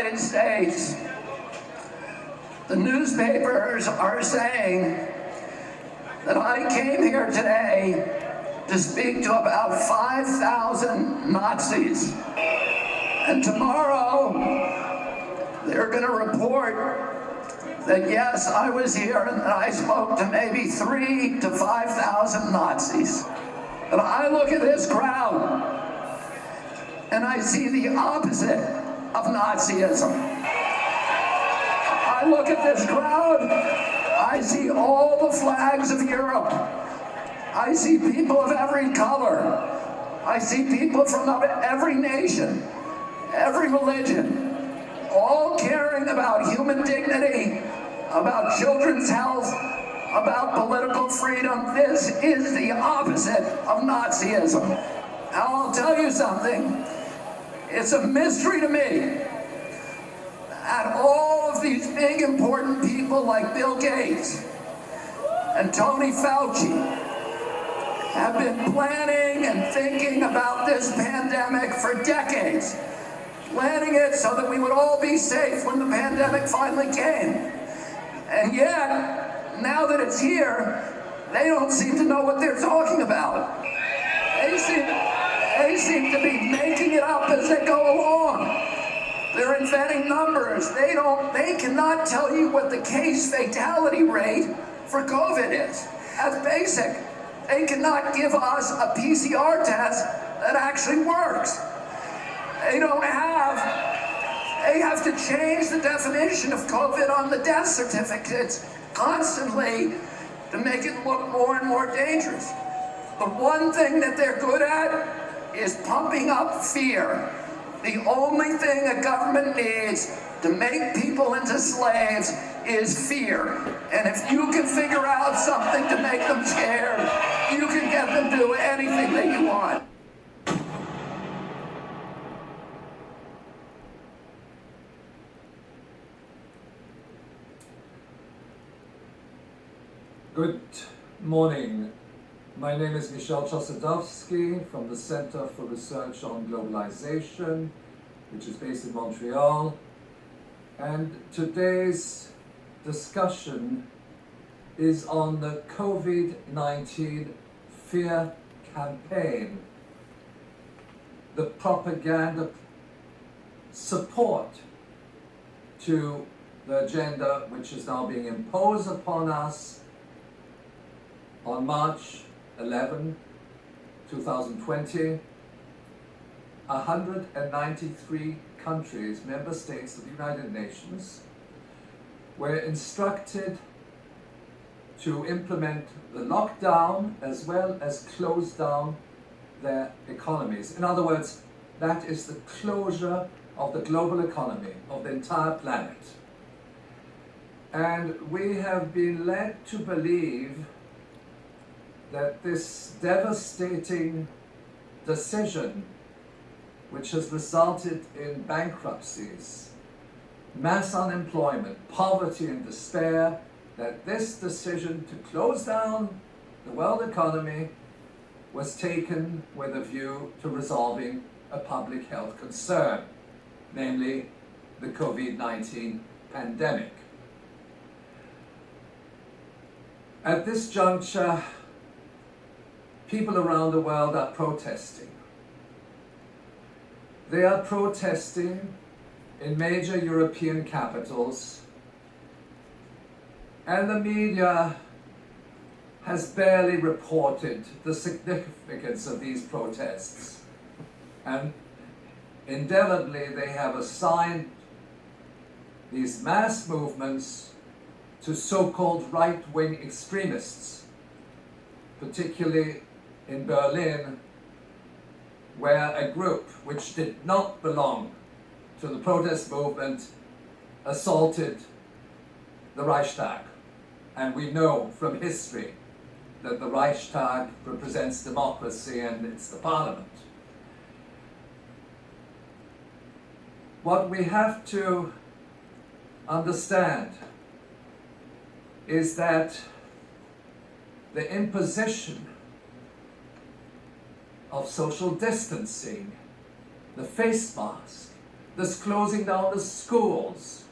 United States, the newspapers are saying that I came here today to speak to about 5,000 Nazis. And tomorrow, they're going to report that yes, I was here and that I spoke to maybe 3,000 to 5,000 Nazis. And I look at this crowd and I see the opposite of Nazism. I look at this crowd, I see all the flags of Europe. I see people of every color. I see people from every nation, every religion, all caring about human dignity, about children's health, about political freedom. This is the opposite of Nazism. Now I'll tell you something. It's a mystery to me that all of these big important people like Bill Gates and Tony Fauci have been planning and thinking about this pandemic for decades. Planning it so that we would all be safe when the pandemic finally came. And yet, now that it's here, they don't seem to know what they're talking about. They seem to be making it up as they go along. They're inventing numbers. They cannot tell you what the case fatality rate for COVID is. That's basic. They cannot give us a PCR test that actually works. They have to change the definition of COVID on the death certificates constantly to make it look more and more dangerous. The one thing that they're good at is pumping up fear. The only thing a government needs to make people into slaves is fear. And if you can figure out something to make them scared, you can get them to do anything that you want. Good morning. My name is Michel Chossudovsky from the Center for Research on Globalization, which is based in Montreal. And today's discussion is on the COVID-19 fear campaign, the propaganda support to the agenda which is now being imposed upon us on March 11, 2020, 193 countries, member states of the United Nations, were instructed to implement the lockdown as well as close down their economies. In other words, that is the closure of the global economy, of the entire planet. And we have been led to believe that this devastating decision, which has resulted in bankruptcies, mass unemployment, poverty and despair, that this decision to close down the world economy was taken with a view to resolving a public health concern, namely the COVID-19 pandemic. At this juncture, people around the world are protesting. They are protesting in major European capitals, and the media has barely reported the significance of these protests. And indelibly, they have assigned these mass movements to so-called right-wing extremists, particularly in Berlin, where a group which did not belong to the protest movement assaulted the Reichstag. And we know from history that the Reichstag represents democracy and it's the parliament. What we have to understand is that the imposition of social distancing, the face mask, this closing down of schools,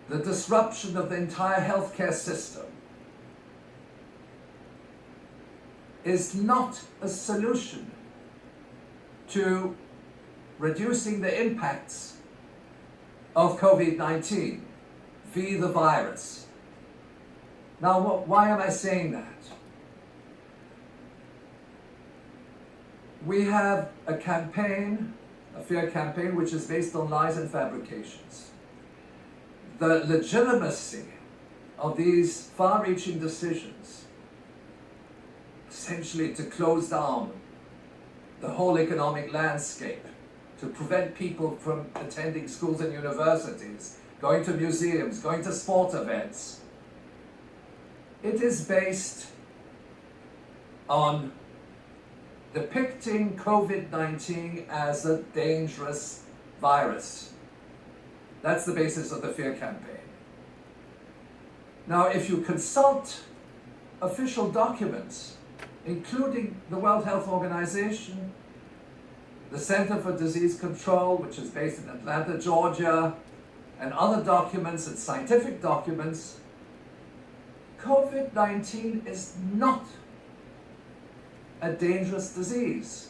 the disruption of the entire healthcare system, is not a solution to reducing the impacts of COVID-19 via the virus. Now, why am I saying that? We have a campaign, a fear campaign, which is based on lies and fabrications. The legitimacy of these far-reaching decisions, essentially to close down the whole economic landscape, to prevent people from attending schools and universities, going to museums, going to sport events, it is based on depicting COVID-19 as a dangerous virus. That's the basis of the fear campaign. Now, if you consult official documents, including the World Health Organization, the Center for Disease Control, which is based in Atlanta, Georgia, and other documents and scientific documents, COVID-19 is not a dangerous disease.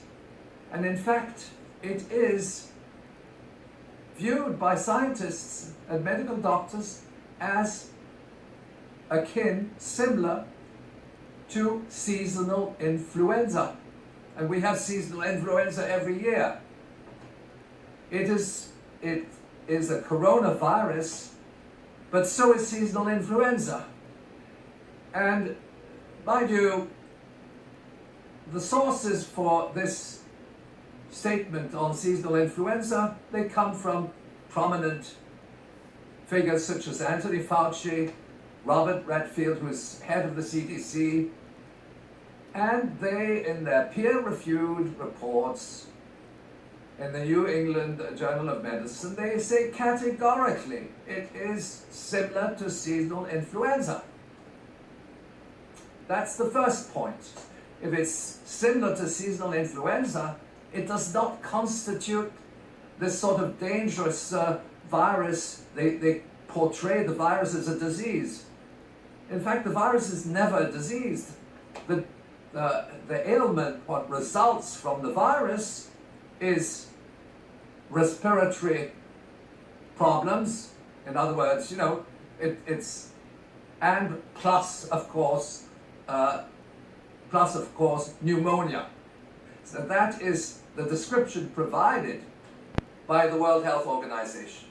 And in fact, it is viewed by scientists and medical doctors as akin, similar to seasonal influenza. And we have seasonal influenza every year. It is a coronavirus, but so is seasonal influenza. And mind you, the sources for this statement on seasonal influenza, they come from prominent figures such as Anthony Fauci, Robert Redfield, who is head of the CDC, and they, in their peer-reviewed reports in the New England Journal of Medicine, they say categorically it is similar to seasonal influenza. That's the first point. If it's similar to seasonal influenza, it does not constitute this sort of dangerous virus. They portray the virus as a disease. In fact, the virus is never a disease. The ailment, what results from the virus, is respiratory problems. In other words, it's, and plus, of course, pneumonia. So that is the description provided by the World Health Organization.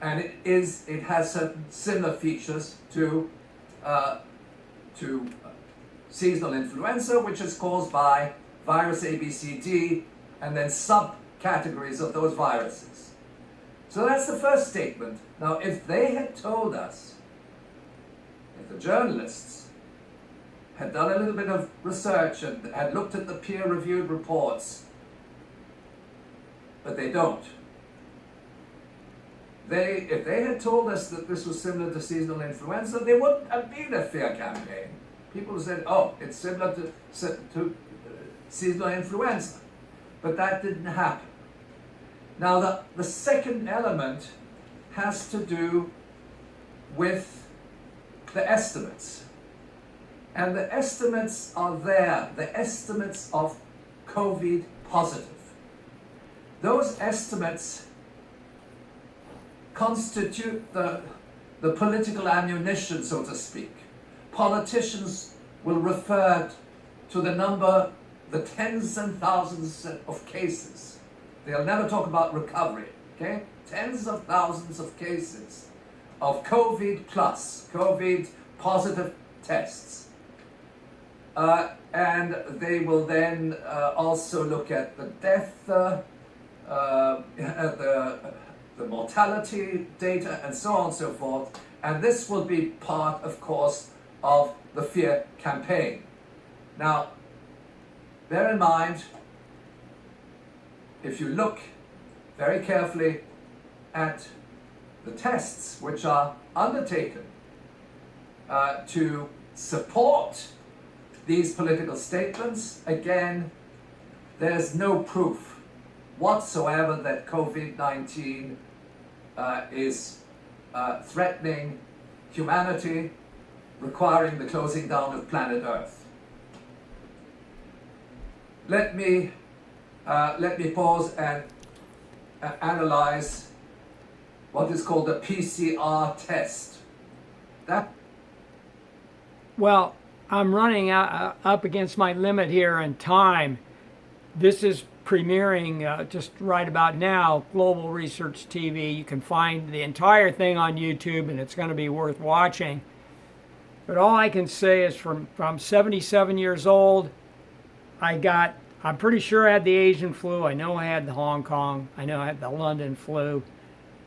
And it has certain similar features to seasonal influenza, which is caused by virus ABCD and then subcategories of those viruses. So that's the first statement. Now, if they had told us, if the journalists had done a little bit of research and had looked at the peer-reviewed reports, but they don't. If they had told us that this was similar to seasonal influenza, they wouldn't have been a fear campaign. People said, oh, it's similar to seasonal influenza. But that didn't happen. Now, the second element has to do with the estimates. And the estimates are there, the estimates of COVID positive. Those estimates constitute the political ammunition, so to speak. Politicians will refer to the number, the tens and thousands of cases. They'll never talk about recovery, okay? Tens of thousands of cases of COVID plus, COVID positive tests. And they will then also look at the death, the mortality data, and so on and so forth. And this will be part, of course, of the fear campaign. Now, bear in mind, if you look very carefully at the tests which are undertaken to support these political statements, again, there's no proof whatsoever that COVID-19 is threatening humanity, requiring the closing down of planet Earth. Let me pause and analyze what is called the PCR test. Well, I'm running up against my limit here in time. This is premiering just right about now, Global Research TV. You can find the entire thing on YouTube, and it's going to be worth watching. But all I can say is from 77 years old, I'm pretty sure I had the Asian flu. I know I had the Hong Kong. I know I had the London flu,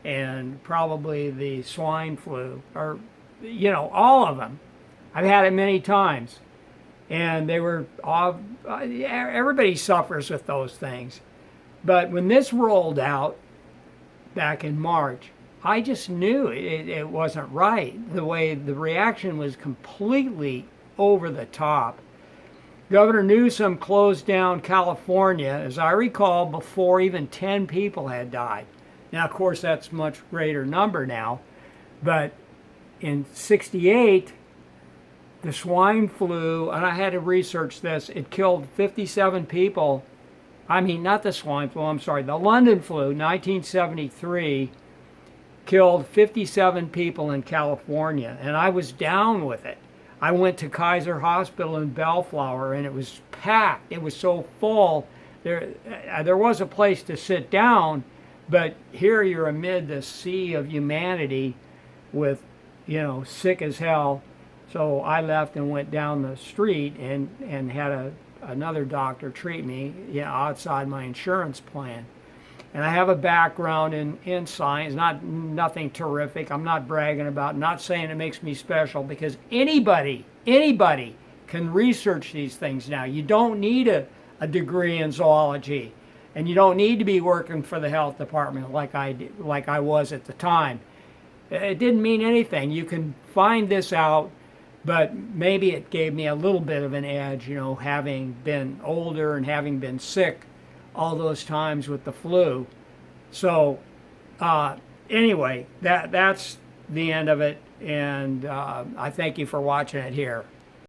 and probably the swine flu, or, all of them. I've had it many times. And they were all, everybody suffers with those things. But when this rolled out back in March, I just knew it wasn't right. The way the reaction was completely over the top. Governor Newsom closed down California, as I recall, before even 10 people had died. Now, of course, that's a much greater number now. But in '68, the swine flu, and I had to research this, it killed 57 people. I mean, not the swine flu, I'm sorry. The London flu, 1973, killed 57 people in California, and I was down with it. I went to Kaiser Hospital in Bellflower, and it was packed. It was so full. There was a place to sit down, but here you're amid the sea of humanity with, sick as hell. So I left and went down the street and had another doctor treat me, outside my insurance plan. And I have a background in science, nothing terrific. I'm not bragging about, not saying it makes me special, because anybody can research these things now. You don't need a degree in zoology, and you don't need to be working for the health department like I was at the time. It didn't mean anything. You can find this out. But maybe it gave me a little bit of an edge, having been older and having been sick all those times with the flu. So anyway, that's the end of it. And I thank you for watching it here.